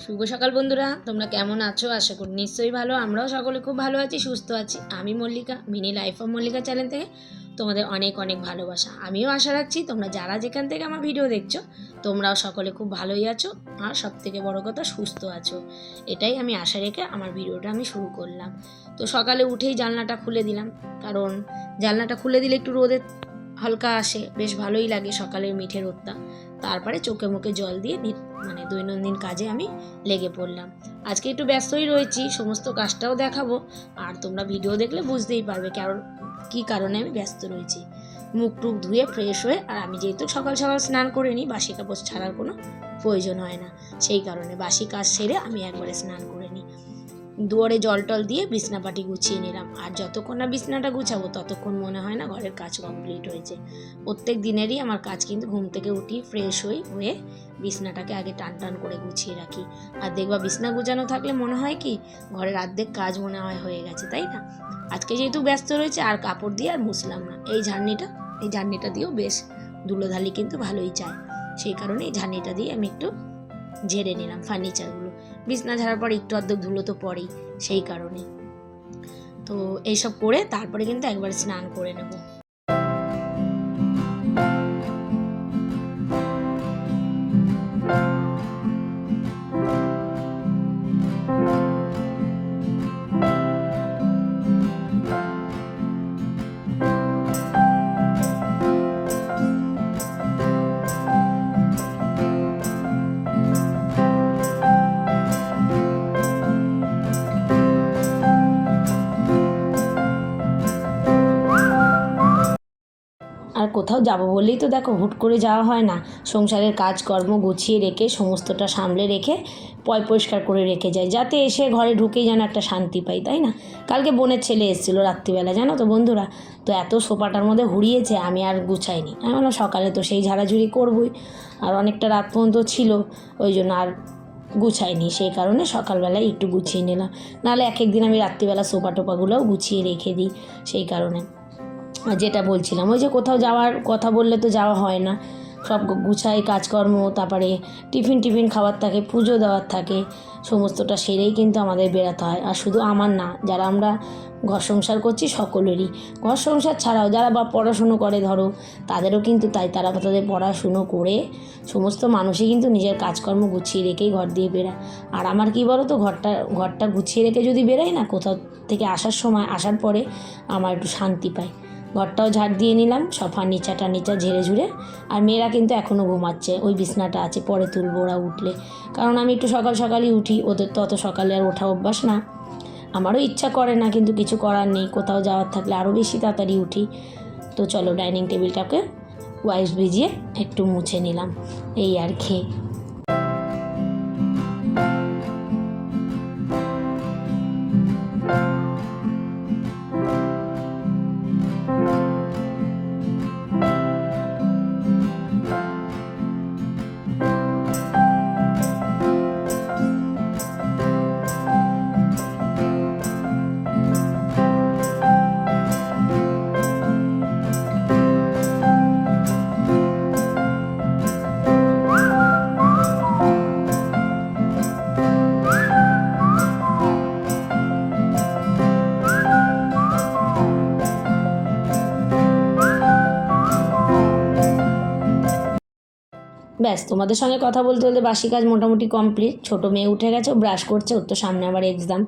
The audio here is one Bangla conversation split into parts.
শুভ সকাল বন্ধুরা, তোমরা কেমন আছো? আশা করি নিশ্চয়ই ভালো। আমরাও সকলে খুব ভালো আছি, সুস্থ আছি। আমি Mallika, mini life of Mallika channel থেকে তোমাদের অনেক অনেক ভালোবাসা। আমিও আশা রাখছি তোমরা যারা যেখান থেকে আমার ভিডিও দেখছো তোমরাও সকলে খুব ভালোই আছো, আর সব থেকে বড় কথা সুস্থ আছো। এটাই আমি আশা রেখে আমার ভিডিওটা আমি শুরু করলাম। তো সকালে উঠেই জানলাটা খুলে দিলাম, কারণ জানলাটা খুলে দিলে একটু রোদের হালকা আসে, বেশ ভালোই লাগে সকালের মিঠে রোদটা। তারপরে চোখে মুখে জল দিয়ে দৈনন্দিন কাজে আমি লেগে পড়লাম। আজকে একটু ব্যস্তই রয়েছি, সমস্ত কাজটাও দেখাবো, আর তোমরা ভিডিও দেখলে বুঝতেই পারবে কী কারণে আমি ব্যস্ত রয়েছি। মুখ টুক ধুয়ে ফ্রেশ হয়ে, আর আমি যেহেতু সকাল সকাল স্নান করে নিই, বাসি কাপড় ছাড়ার কোনো প্রয়োজন হয় না, সেই কারণে বাসি কাজ সেরে আমি একবারে স্নান করে নিই। দুয়ারে জল টল দিয়ে বিছনাপাটি গুছিয়ে নিলাম, আর যতক্ষণ না বিছনাটা গুছাবো ততক্ষণ মনে হয় না ঘরের কাজ কমপ্লিট হয়েছে। প্রত্যেক দিনেরই আমার কাজ কিন্তু ঘুম থেকে উঠি ফ্রেশ হয়ে বিছনাটাকে আগে টান টান করে গুছিয়ে রাখি। আর দেখবা বিছনা গুছানো থাকলে মনে হয় কি ঘরের অর্ধেক কাজ মনে হয় হয়ে গেছে, তাই না? আজকে যেহেতু ব্যস্ত রয়েছে আর কাপড় দিয়ে আর মুছলাম না। এই ঝাড়নিটা দিয়েও বেশ ধুলোধালি কিন্তু ভালোই চায়, সেই কারণে এই ঝাড়নিটা দিয়ে আমি একটু ঝেড়ে নিলাম ফার্নিচারগুলো। বিছনা ঝাড়ার পর একটু অর্ধেক ধুলো তো পড়েই, সেই কারণে তো এইসব করে তারপরে কিন্তু একবার স্নান করে নেব। আর কোথাও যাবো বললেই তো দেখো হুট করে যাওয়া হয় না। সংসারের কাজকর্ম গুছিয়ে রেখে সমস্তটা সামলে রেখে পরিষ্কার করে রেখে যায়, যাতে এসে ঘরে ঢুকেই যেন একটা শান্তি পাই, তাই না? কালকে বোনের ছেলে এসেছিলো রাত্রিবেলা, জানো তো বন্ধুরা, তো এত সোফাটার মধ্যে হুড়িয়েছে, আমি আর গুছাইনি। আমি বললাম সকালে তো সেই ঝাড়াঝুড়ি করবই, আর অনেকটা রাত পর্যন্ত ছিল, ওই জন্য আর গুছাইনি। সেই কারণে সকালবেলায় একটু গুছিয়ে নিলাম, নাহলে এক একদিন আমি রাত্রিবেলা সোফা টোপাগুলোও গুছিয়ে রেখে দিই, সেই কারণে। যেটা বলছিলাম, ওই যে কোথাও যাওয়ার কথা বললে তো যাওয়া হয় না, সব গুছাই কাজকর্ম, তারপরে টিফিন খাওয়ার থাকে, পুজো দেওয়ার থাকে, সমস্তটা সেরেই কিন্তু আমাদের বেরাতে হয়। আর শুধু আমার না, যারা আমরা ঘর সংসার করছি সকলেরই, ঘর সংসার ছাড়াও যারা বা পড়াশুনো করে ধরো, তাদেরও কিন্তু তাই, তারা তাদের পড়াশুনো করে সমস্ত মানুষই কিন্তু নিজের কাজকর্ম গুছিয়ে রেখেই ঘর দিয়ে বেরায়। আর আমার কি বলো তো, ঘরটা গুছিয়ে রেখে যদি বেরাই না, কোথাও থেকে আসার পরে আমার একটু শান্তি পাই। ঘরটাও ঝাড় দিয়ে নিলাম, সব ফার্নিচার ঝেড়ে ঝুড়ে। আর মেয়েরা কিন্তু এখনও ঘুমাচ্ছে, ওই বিছনাটা আছে, পরে তুলবো ওরা উঠলে, কারণ আমি একটু সকালই উঠি, ওদের তো অত সকালে আর ওঠা অভ্যাস না। আমারও ইচ্ছা করে না, কিন্তু কিছু করার নেই, কোথাও যাওয়ার থাকলে আরও বেশি তাড়াতাড়ি উঠি। তো চলো ডাইনিং টেবিলটাকে ওয়াইপস ভিজিয়ে একটু মুছে নিলাম, এই আর কি। ব্যাস, তোমাদের সঙ্গে কথা বলতে বলতে বাসি কাজ মোটামুটি কমপ্লিট। ছোটো মেয়ে উঠে গেছে, ও ব্রাশ করছে, ওর তো সামনে আবার এক্সাম,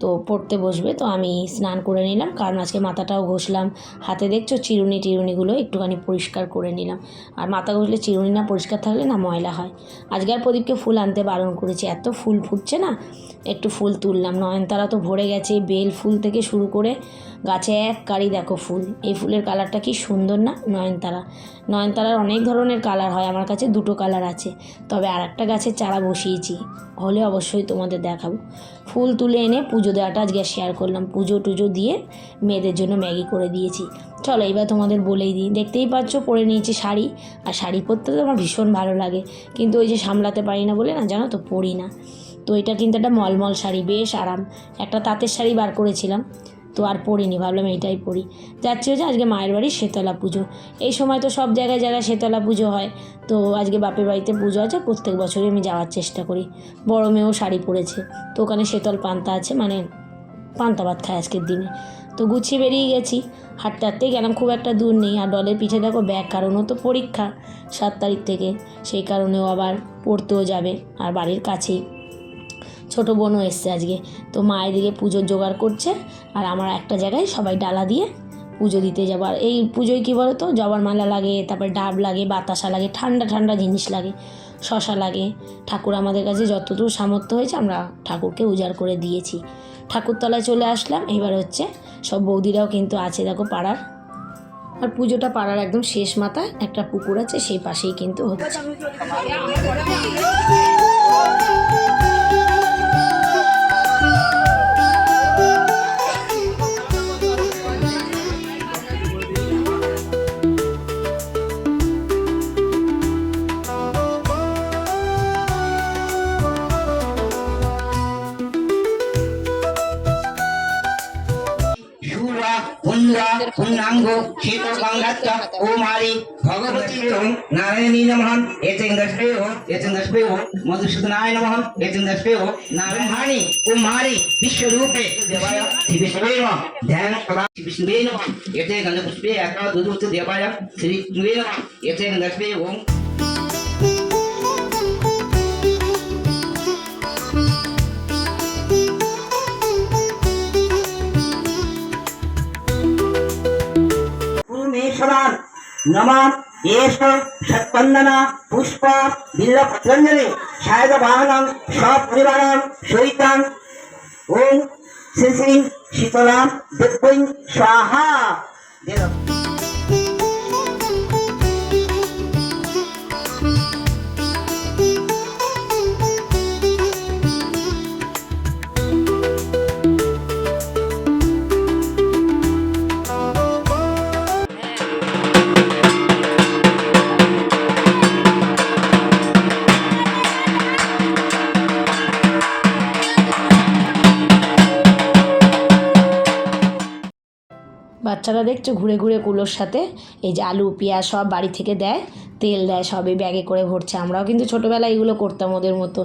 তো পড়তে বসবে। তো আমি স্নান করে নিলাম, কারণ আজকে মাথাটাও ঘষলাম, হাতে দেখছো চিরুনিগুলো একটুখানি পরিষ্কার করে নিলাম। আর মাথা ঘষলে চিরুনি না পরিষ্কার থাকলে না ময়লা হয়। আজকে আর প্রদীপকে ফুল আনতে বারণ করেছি, এত ফুল ফুটছে না, একটু ফুল তুললাম। নয়নতারা তো ভরে গেছে, বেল ফুল থেকে শুরু করে গাছে এক কারি দেখো ফুল। এই ফুলের কালারটা কি সুন্দর না? নয়নতারার অনেক ধরনের কালার হয়, আমার কাছে দুটো কালার আছে, তবে আর একটা গাছের চারা বসিয়েছি, হলে অবশ্যই তোমাদের দেখাবো। ফুল তুলে এনে পুজো দেওয়াটা আজকে শেয়ার করলাম, পুজো টুজো দিয়ে মেয়েদের জন্য ম্যাগি করে দিয়েছি। চলো এবার তোমাদের বলেই দিই, দেখতেই পাচ্ছ পরে নিয়েছি শাড়ি, আর শাড়ি পরতে তো আমার ভীষণ ভালো লাগে, কিন্তু ওই যে সামলাতে পারি না বলে না, জানো তো পরি না। তো এটা কিন্তু একটা মলমল শাড়ি, বেশ আরাম। একটা তাঁতের শাড়ি বার করেছিলাম, তো আর পড়িনি, ভাবলাম এইটাই পড়ি। যাচ্ছি হচ্ছে আজকে মায়ের বাড়ি শীতলা পুজো। এই সময় তো সব জায়গায় জায়গায় শীতলা পুজো হয়, তো আজকে বাপের বাড়িতে পুজো আছে, প্রত্যেক বছরই আমি যাওয়ার চেষ্টা করি। বড় মেয়েও শাড়ি পরেছে, তো ওখানে শীতল পান্তা আছে, মানে পান্তা ভাত খায় আজকের দিনে। তো গুছিয়ে বেরিয়ে গেছি, হাঁটতে হাঁটতেই গেলাম, খুব একটা দূর নেই। আর ডলের পিঠে দেখো ব্যাগ, কারণ ও তো পরীক্ষা 7 তারিখ থেকে, সেই কারণেও আবার পড়তেও যাবে। আর বাড়ির কাছেই ছোটো বোনও এসছে আজকে, তো মা এদিকে পুজোর জোগাড় করছে, আর আমরা একটা জায়গায় সবাই ডালা দিয়ে পুজো দিতে যাবো। আর এই পুজোয় কী বলো তো, জবার মালা লাগে, তারপরে ডাব লাগে, বাতাসা লাগে, ঠান্ডা ঠান্ডা জিনিস লাগে, শশা লাগে। ঠাকুর আমাদের কাছে যতদূর সামর্থ্য হয়েছে আমরা ঠাকুরকে উজাড় করে দিয়েছি। ঠাকুরতলায় চলে আসলাম। এবার হচ্ছে সব বৌদিরাও কিন্তু আছে দেখো পাড়ার। আর পুজোটা পাড়ার একদম শেষ মাথায় একটা পুকুর আছে, সেই পাশেই কিন্তু হচ্ছে। पूर्णांगो शीतो गंगात्ता ओमारी भगवती नारायणी नमः एचंदस्पेहो मधुसूदनाय नमः एचंदस्पेहो नारायणी ओमारी विश्वरूपे देवाय विष्णुवे नमः ध्यान करा विष्णुवे नमः एते गंधपुष्पे अका दुदुत देवाय श्री विष्णुवे नमः एते गंधस्पेहो नमः येष सत्पंदना पुष्प बिल्व पत्रांजलि शायद वाहनं सपरिवारं सहितं ओम श्री श्री शीतला देवै स्वाहा। বাচ্চারা দেখছো ঘুরে ঘুরে কুলোর সাথে এই যে আলু পেঁয়াজ সব বাড়ি থেকে দেয়, তেল দেয়, সবই ব্যাগে করে ভরছে। আমরাও কিন্তু ছোটোবেলায় এগুলো করতাম ওদের মতো,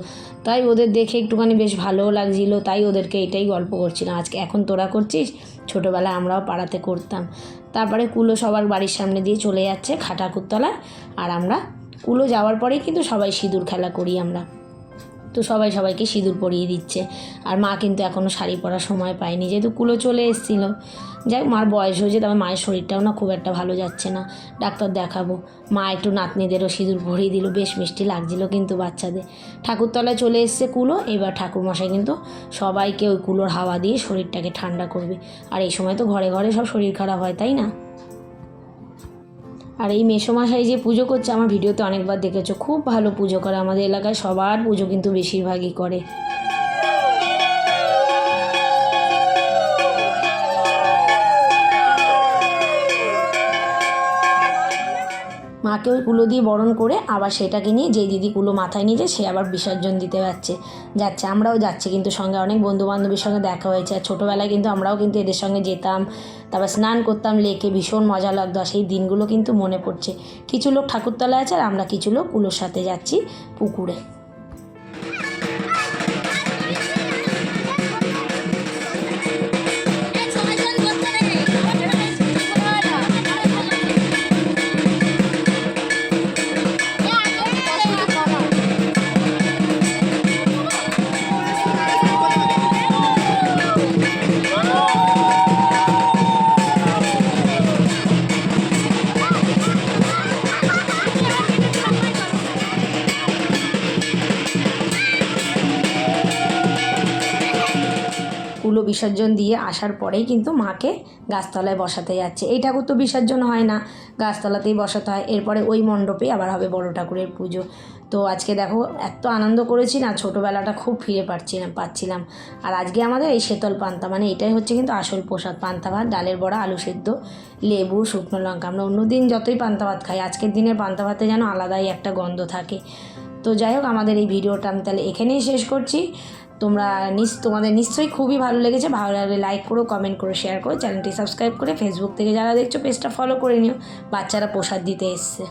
তাই ওদের দেখে একটুখানি বেশ ভালোও লাগছিলো, তাই ওদেরকে এটাই গল্প করছিলাম আজকে। এখন তোরা করছিস, ছোটোবেলায় আমরাও পাড়াতে করতাম। তারপরে কুলো সবার বাড়ির সামনে দিয়ে চলে যাচ্ছে ঠাকুরতলায়, আর আমরা কুলো যাওয়ার পরেই কিন্তু সবাই সিঁদুর খেলা করি আমরা। তো সবাই সবাইকে সিঁদুর পরিয়ে দিচ্ছে। আর মা কিন্তু এখনও শাড়ি পরার সময় পায়নি, যেহেতু কুলো চলে এসেছিলো। যাই মার বয়স হয়েছে, তবে মায়ের শরীরটাও না খুব একটা ভালো যাচ্ছে না, ডাক্তার দেখাবো। মা একটু নাতনিদেরও সিঁদুর ভরিয়ে দিল, বেশ মিষ্টি লাগছিলো কিন্তু বাচ্চাদের। ঠাকুরতলায় চলে এসছে কুলো, এবার ঠাকুরমশাই কিন্তু সবাইকে ওই কুলোর হাওয়া দিয়ে শরীরটাকে ঠান্ডা করবে। আর এই সময় তো ঘরে ঘরে সব শরীর খারাপ হয়, তাই না? আর এই মেসোমশাই যে পুজো করছে, আমার ভিডিওতে অনেকবার দেখেছো, খুব ভালো পুজো করে। আমাদের এলাকায় সবার পুজো কিন্তু বেশিরভাগই করে। মাকে ওই কুলো দিয়ে বরণ করে আবার সেটাকে নিয়ে যেই দিদি কুলো মাথায় নিয়ে যায়, সে আবার বিসর্জন দিতে যাচ্ছে। আমরাও যাচ্ছি কিন্তু সঙ্গে, অনেক বন্ধুবান্ধবের সঙ্গে দেখা হয়েছে। আর ছোটোবেলায় কিন্তু আমরাও কিন্তু এদের সঙ্গে যেতাম, তারপর স্নান করতাম লেকে, ভীষণ মজা লাগতো। আর সেই দিনগুলো কিন্তু মনে পড়ছে। কিছু লোক ঠাকুরতলায় আছে, আর আমরা কিছু লোক কুলোর সাথে যাচ্ছি পুকুরে। কুলো বিসর্জন দিয়ে আসার পরেই কিন্তু মাকে গাছতলায় বসাতে যাচ্ছে। এই ঠাকুর তো বিসর্জন হয় না, গাছতলাতেই বসাতে হয়। এরপরে ওই মণ্ডপেই আবার হবে বড় ঠাকুরের পুজো। তো আজকে দেখো এত আনন্দ করেছি না, ছোটোবেলাটা খুব ফিরে পাচ্ছিলাম। আর আজকে আমাদের এই শীতল পান্তা, মানে এটাই হচ্ছে কিন্তু আসল প্রসাদ। পান্তা ভাত, ডালের বড়া, আলু সেদ্ধ, লেবু, শুকনো লঙ্কা। আমরা অন্য দিন যতই পান্তা ভাত খাই, আজকের দিনের পান্তা ভাতে যেন আলাদাই একটা গন্ধ থাকে। তো যাই হোক, আমাদের এই ভিডিওটা আমি তাহলে এখানেই শেষ করছি। তোমাদের নিশ্চয়ই খুবই ভালো লেগেছে। ভালো লাগলে লাইক করো, কমেন্ট করো, শেয়ার করো, চ্যানেলটি সাবস্ক্রাইব করে ফেসবুক থেকে যারা দেখছো পেজটা ফলো করে নিও। বাচ্চারা প্রসাদ দিতে এসছে।